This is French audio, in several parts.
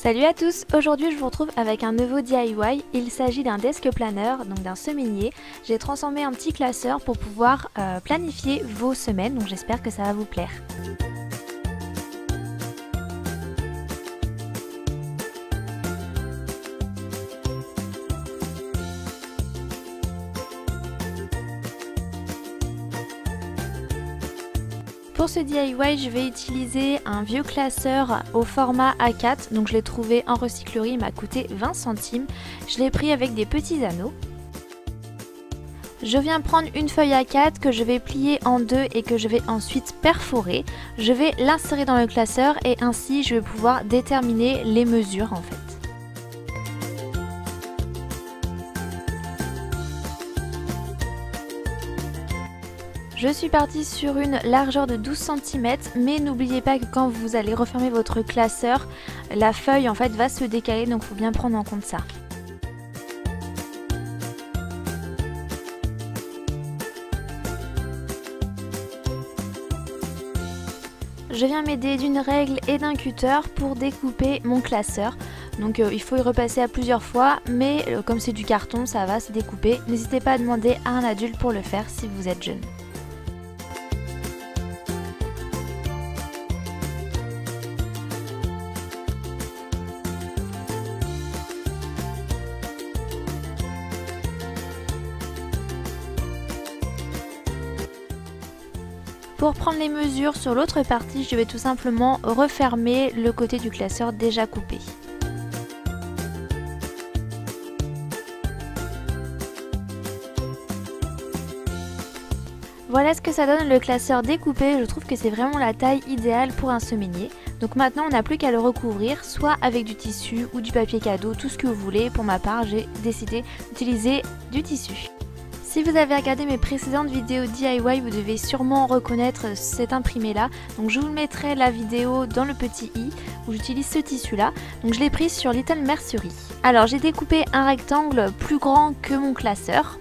Salut à tous, aujourd'hui je vous retrouve avec un nouveau DIY. Il s'agit d'un desk planner, donc d'un semainier. J'ai transformé un petit classeur pour pouvoir planifier vos semaines, donc j'espère que ça va vous plaire. Pour ce DIY, je vais utiliser un vieux classeur au format A4, donc je l'ai trouvé en recyclerie, il m'a coûté 20 centimes. Je l'ai pris avec des petits anneaux. Je viens prendre une feuille A4 que je vais plier en deux et que je vais ensuite perforer. Je vais l'insérer dans le classeur et ainsi je vais pouvoir déterminer les mesures en fait. Je suis partie sur une largeur de 12 cm, mais n'oubliez pas que quand vous allez refermer votre classeur, la feuille en fait va se décaler, donc il faut bien prendre en compte ça. Je viens m'aider d'une règle et d'un cutter pour découper mon classeur. Donc il faut y repasser à plusieurs fois, mais comme c'est du carton, ça va se découper. N'hésitez pas à demander à un adulte pour le faire si vous êtes jeune. Pour prendre les mesures sur l'autre partie, je vais tout simplement refermer le côté du classeur déjà coupé. Voilà ce que ça donne le classeur découpé, je trouve que c'est vraiment la taille idéale pour un semainier. Donc maintenant on n'a plus qu'à le recouvrir, soit avec du tissu ou du papier cadeau, tout ce que vous voulez. Pour ma part, j'ai décidé d'utiliser du tissu. Si vous avez regardé mes précédentes vidéos DIY, vous devez sûrement reconnaître cet imprimé là. Donc je vous mettrai la vidéo dans le petit i où j'utilise ce tissu là. Donc je l'ai pris sur Little Mercery. Alors j'ai découpé un rectangle plus grand que mon classeur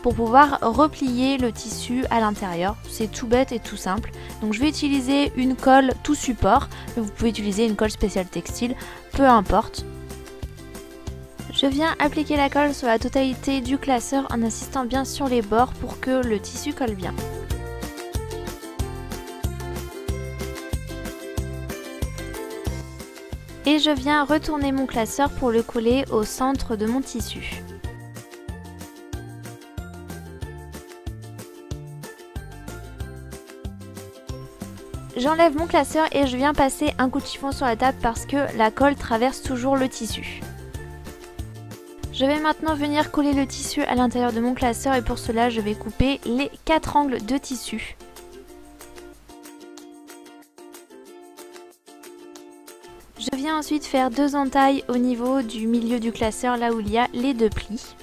pour pouvoir replier le tissu à l'intérieur. C'est tout bête et tout simple. Donc je vais utiliser une colle tout support, mais vous pouvez utiliser une colle spéciale textile, peu importe. Je viens appliquer la colle sur la totalité du classeur en insistant bien sur les bords pour que le tissu colle bien. Et je viens retourner mon classeur pour le coller au centre de mon tissu. J'enlève mon classeur et je viens passer un coup de chiffon sur la table parce que la colle traverse toujours le tissu. Je vais maintenant venir coller le tissu à l'intérieur de mon classeur et pour cela je vais couper les 4 angles de tissu. Je viens ensuite faire 2 entailles au niveau du milieu du classeur là où il y a les 2 plis.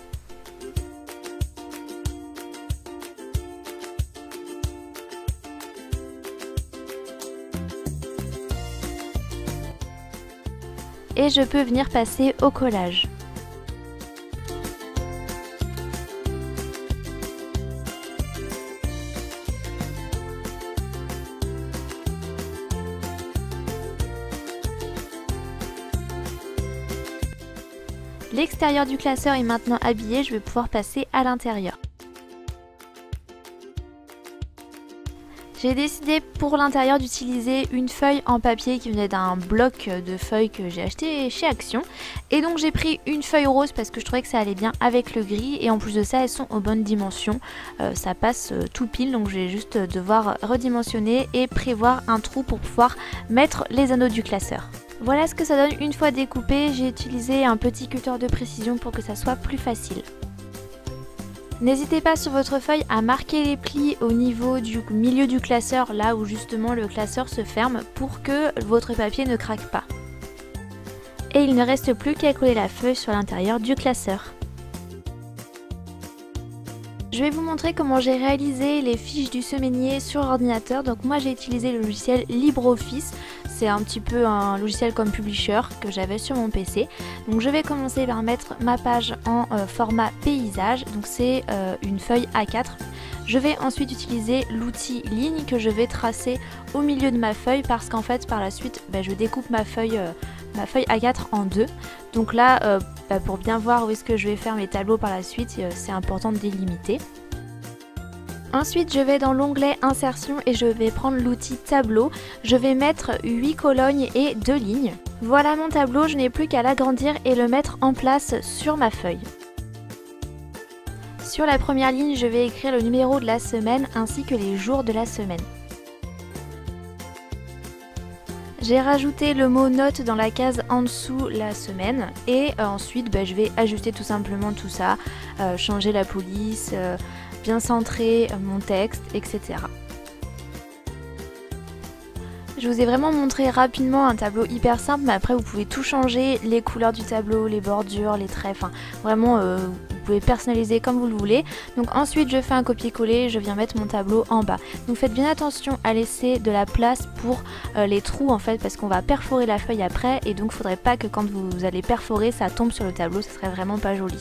Et je peux venir passer au collage. L'extérieur du classeur est maintenant habillé, je vais pouvoir passer à l'intérieur. J'ai décidé pour l'intérieur d'utiliser une feuille en papier qui venait d'un bloc de feuilles que j'ai acheté chez Action. Et donc j'ai pris une feuille rose parce que je trouvais que ça allait bien avec le gris. Et en plus de ça, elles sont aux bonnes dimensions. Ça passe tout pile, donc je vais juste devoir redimensionner et prévoir un trou pour pouvoir mettre les anneaux du classeur. Voilà ce que ça donne une fois découpé. J'ai utilisé un petit cutter de précision pour que ça soit plus facile. N'hésitez pas sur votre feuille à marquer les plis au niveau du milieu du classeur, là où justement le classeur se ferme pour que votre papier ne craque pas. Et il ne reste plus qu'à coller la feuille sur l'intérieur du classeur. Je vais vous montrer comment j'ai réalisé les fiches du semainier sur ordinateur. Donc moi j'ai utilisé le logiciel LibreOffice. C'est un petit peu un logiciel comme Publisher que j'avais sur mon PC. Donc je vais commencer par mettre ma page en format paysage. Donc c'est une feuille A4. Je vais ensuite utiliser l'outil ligne que je vais tracer au milieu de ma feuille parce qu'en fait par la suite je découpe ma feuille ma feuille A4 en deux. Donc là, pour bien voir où est-ce que je vais faire mes tableaux par la suite, c'est important de délimiter. Ensuite, je vais dans l'onglet Insertion et je vais prendre l'outil Tableau. Je vais mettre 8 colonnes et 2 lignes. Voilà mon tableau, je n'ai plus qu'à l'agrandir et le mettre en place sur ma feuille. Sur la première ligne, je vais écrire le numéro de la semaine ainsi que les jours de la semaine. J'ai rajouté le mot note dans la case en dessous la semaine et ensuite je vais ajuster tout simplement tout ça, changer la police, bien centrer mon texte, etc. Je vous ai vraiment montré rapidement un tableau hyper simple, mais après vous pouvez tout changer, les couleurs du tableau, les bordures, les traits, enfin vraiment vous pouvez personnaliser comme vous le voulez. Donc ensuite je fais un copier-coller, je viens mettre mon tableau en bas. Donc faites bien attention à laisser de la place pour les trous en fait, parce qu'on va perforer la feuille après et donc il ne faudrait pas que quand vous allez perforer ça tombe sur le tableau, ce serait vraiment pas joli.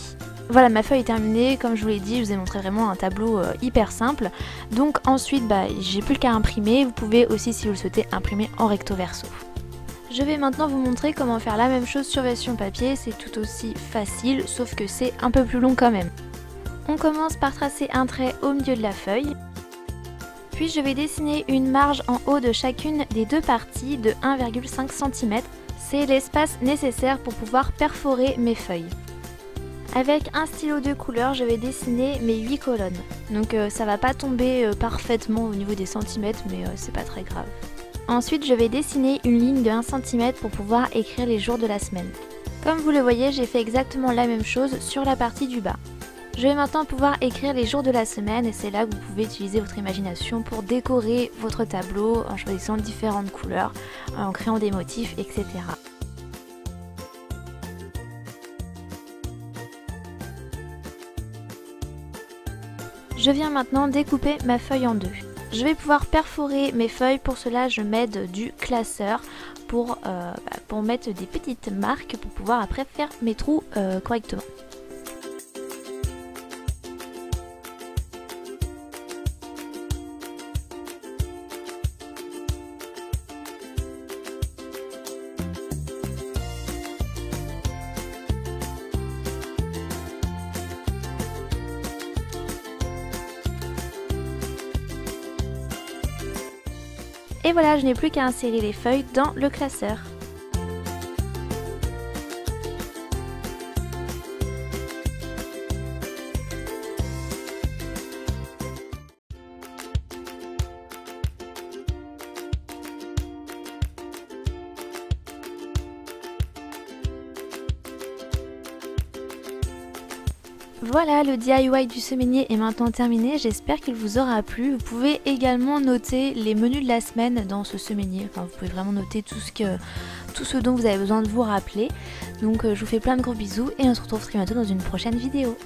Voilà, ma feuille est terminée, comme je vous l'ai dit, je vous ai montré vraiment un tableau hyper simple. Donc ensuite, j'ai plus qu'à imprimer, vous pouvez aussi si vous le souhaitez imprimer en recto verso. Je vais maintenant vous montrer comment faire la même chose sur version papier, c'est tout aussi facile, sauf que c'est un peu plus long quand même. On commence par tracer un trait au milieu de la feuille, puis je vais dessiner une marge en haut de chacune des deux parties de 1,5 cm. C'est l'espace nécessaire pour pouvoir perforer mes feuilles. Avec un stylo de couleur, je vais dessiner mes 8 colonnes. Donc ça va pas tomber parfaitement au niveau des centimètres, mais c'est pas très grave. Ensuite, je vais dessiner une ligne de 1 cm pour pouvoir écrire les jours de la semaine. Comme vous le voyez, j'ai fait exactement la même chose sur la partie du bas. Je vais maintenant pouvoir écrire les jours de la semaine et c'est là que vous pouvez utiliser votre imagination pour décorer votre tableau en choisissant différentes couleurs, en créant des motifs, etc. Je viens maintenant découper ma feuille en deux. Je vais pouvoir perforer mes feuilles, pour cela je m'aide du classeur pour mettre des petites marques pour pouvoir après faire mes trous correctement. Et voilà, je n'ai plus qu'à insérer les feuilles dans le classeur. Voilà, le DIY du semainier est maintenant terminé, j'espère qu'il vous aura plu. Vous pouvez également noter les menus de la semaine dans ce semainier, enfin vous pouvez vraiment noter tout ce dont vous avez besoin de vous rappeler. Donc je vous fais plein de gros bisous et on se retrouve très bientôt dans une prochaine vidéo.